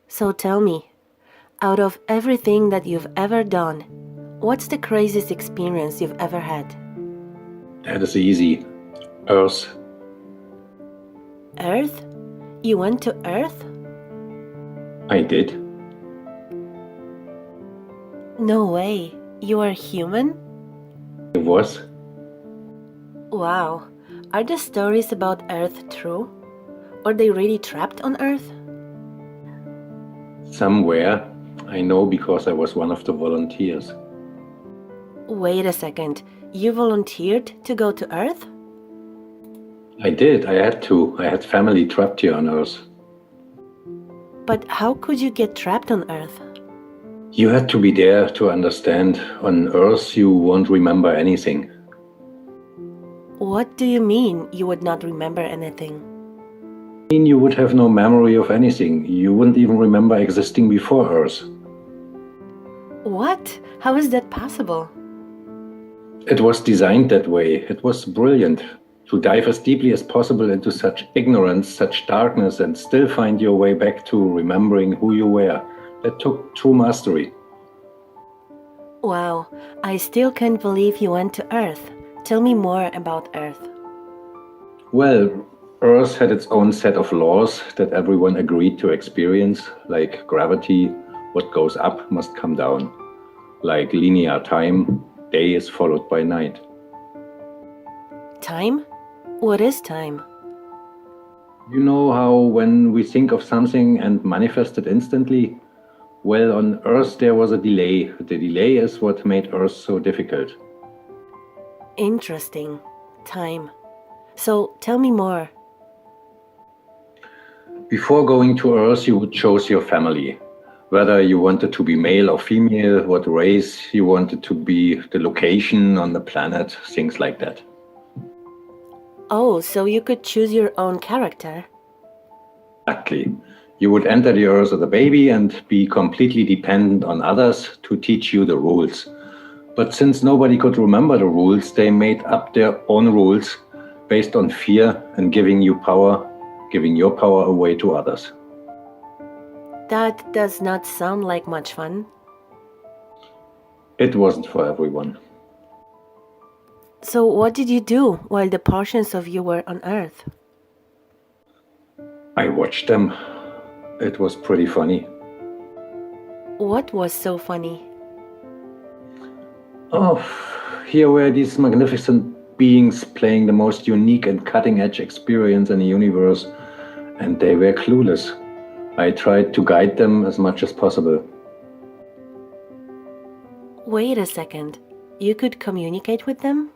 So tell me, out of everything that you've ever done, what's the craziest experience you've ever had? That is easy. Earth. Earth? You went to Earth? I did. No way. You are human? I was. Wow. Are the stories about Earth true? Are they really trapped on Earth? Somewhere. I know because I was one of the volunteers. Wait a second. You volunteered to go to Earth? I did. I had to. I had family trapped here on Earth. But how could you get trapped on Earth? You had to be there to understand. On Earth, you won't remember anything. What do you mean you would not remember anything? I mean, you would have no memory of anything. You wouldn't even remember existing before Earth. What? How is that possible? It was designed that way. It was brilliant. To dive as deeply as possible into such ignorance, such darkness, and still find your way back to remembering who you were. That took true mastery. Wow, I still can't believe you went to Earth. Tell me more about Earth. Well, Earth had its own set of laws that everyone agreed to experience, like gravity, what goes up must come down. Like linear time, day is followed by night. Time? What is time? You know how when we think of something and manifest it instantly? Well, on Earth there was a delay. The delay is what made Earth so difficult. Interesting. Time. So tell me more. Before going to Earth, you would choose your family. Whether you wanted to be male or female, what race you wanted to be, the location on the planet, things like that. Oh, so you could choose your own character? Exactly. You would enter the Earth as a baby and be completely dependent on others to teach you the rules. But since nobody could remember the rules, they made up their own rules based on fear and giving your power away to others. That does not sound like much fun. It wasn't for everyone. So what did you do while the portions of you were on Earth? I watched them. It was pretty funny. What was so funny? Oh, here were these magnificent beings playing the most unique and cutting-edge experience in the universe, and they were clueless. I tried to guide them as much as possible. Wait a second. You could communicate with them?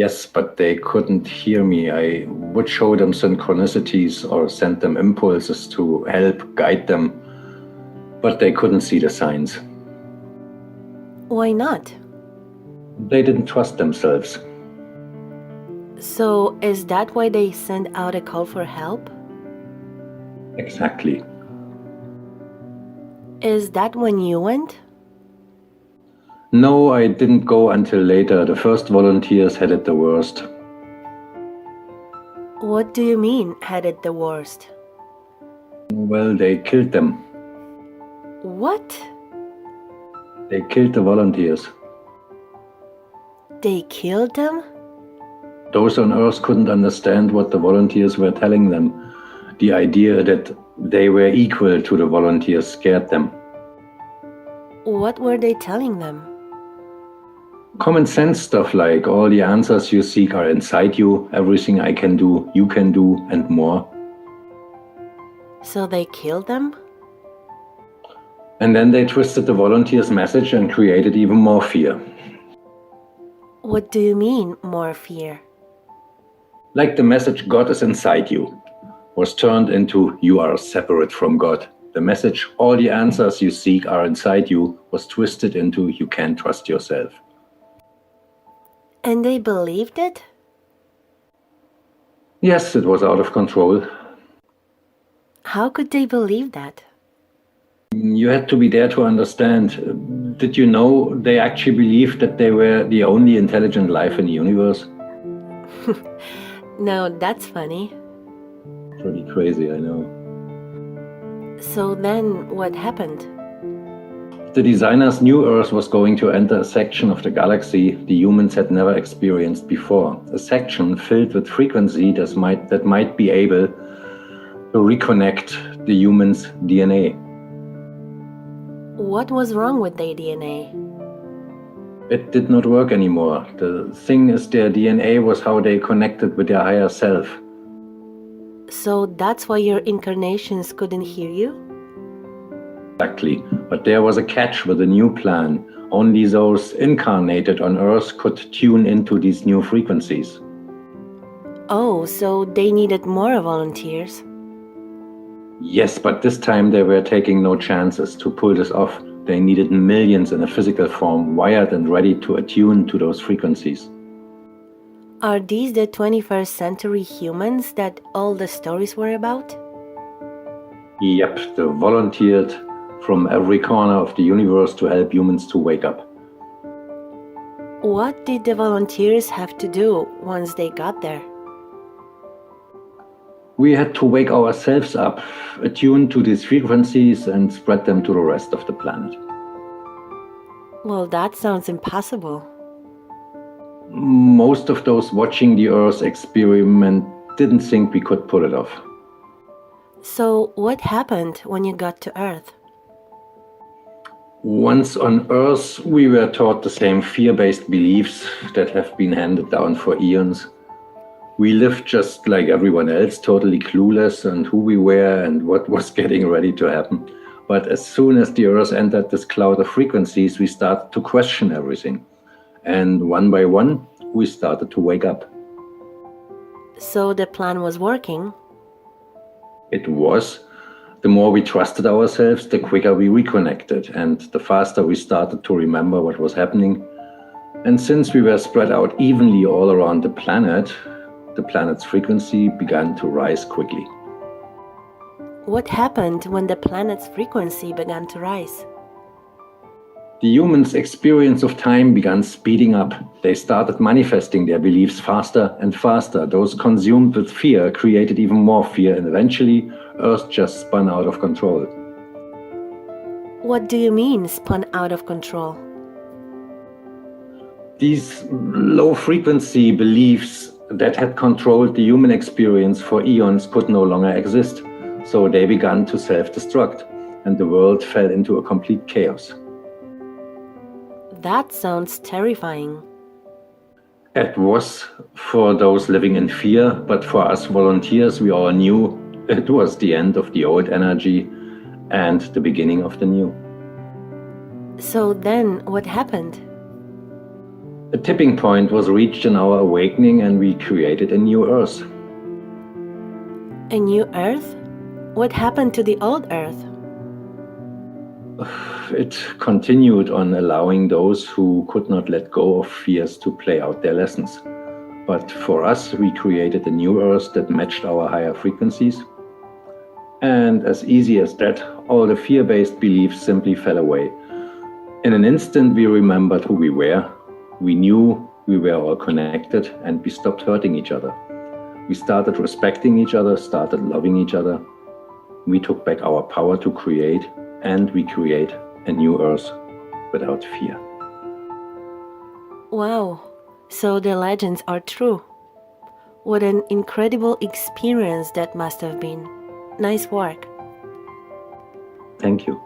Yes, but they couldn't hear me. I would show them synchronicities or send them impulses to help guide them, but they couldn't see the signs. Why not? They didn't trust themselves. So is that why they send out a call for help? Exactly. Is that when you went? No, I didn't go until later. The first volunteers had it the worst. What do you mean, had it the worst? Well, they killed them. What? They killed the volunteers. They killed them? Those on Earth couldn't understand what the volunteers were telling them. The idea that they were equal to the volunteers scared them. What were they telling them? Common sense stuff like all the answers you seek are inside you, everything I can do, you can do, and more. So they killed them? And then they twisted the volunteers' message and created even more fear. What do you mean, more fear? Like the message God is inside you was turned into you are separate from God. The message all the answers you seek are inside you was twisted into you can't trust yourself. And they believed it? Yes, it was out of control. How could they believe that? You had to be there to understand. Did you know they actually believed that they were the only intelligent life in the universe? No, that's funny. Pretty crazy, I know. So then what happened? The designers knew Earth was going to enter a section of the galaxy the humans had never experienced before, a section filled with frequency that might be able to reconnect the human's DNA. What was wrong with their DNA? It did not work anymore. The thing is, their DNA was how they connected with their higher self. So that's why your incarnations couldn't hear you? Exactly. But there was a catch with the new plan. Only those incarnated on Earth could tune into these new frequencies. Oh, so they needed more volunteers? Yes, but this time they were taking no chances to pull this off. They needed millions in a physical form, wired and ready to attune to those frequencies. Are these the 21st century humans that all the stories were about? Yep, they volunteered from every corner of the universe to help humans to wake up. What did the volunteers have to do once they got there? We had to wake ourselves up, attune to these frequencies and spread them to the rest of the planet. Well, that sounds impossible. Most of those watching the Earth experiment didn't think we could pull it off. So what happened when you got to Earth? Once on Earth, we were taught the same fear-based beliefs that have been handed down for eons. We lived just like everyone else, totally clueless on who we were and what was getting ready to happen. But as soon as the Earth entered this cloud of frequencies, we started to question everything. And one by one, we started to wake up. So the plan was working? It was. The more we trusted ourselves, the quicker we reconnected, and the faster we started to remember what was happening. And since we were spread out evenly all around the planet's frequency began to rise quickly. What happened when the planet's frequency began to rise? The humans' experience of time began speeding up. They started manifesting their beliefs faster and faster. Those consumed with fear created even more fear, and eventually, Earth just spun out of control. What do you mean, spun out of control? These low-frequency beliefs that had controlled the human experience for eons could no longer exist. So they began to self-destruct, and the world fell into a complete chaos. That sounds terrifying. It was for those living in fear, but for us volunteers, we all knew it was the end of the old energy and the beginning of the new. So then what happened? A tipping point was reached in our awakening, and we created a new Earth. A new Earth? What happened to the old Earth? It continued on allowing those who could not let go of fears to play out their lessons. But for us, we created a new Earth that matched our higher frequencies. And as easy as that, all the fear-based beliefs simply fell away. In an instant, we remembered who we were. We knew we were all connected, and we stopped hurting each other. We started respecting each other, started loving each other. We took back our power to create, and we create a new Earth without fear. Wow, so the legends are true. What an incredible experience that must have been. Nice work. Thank you.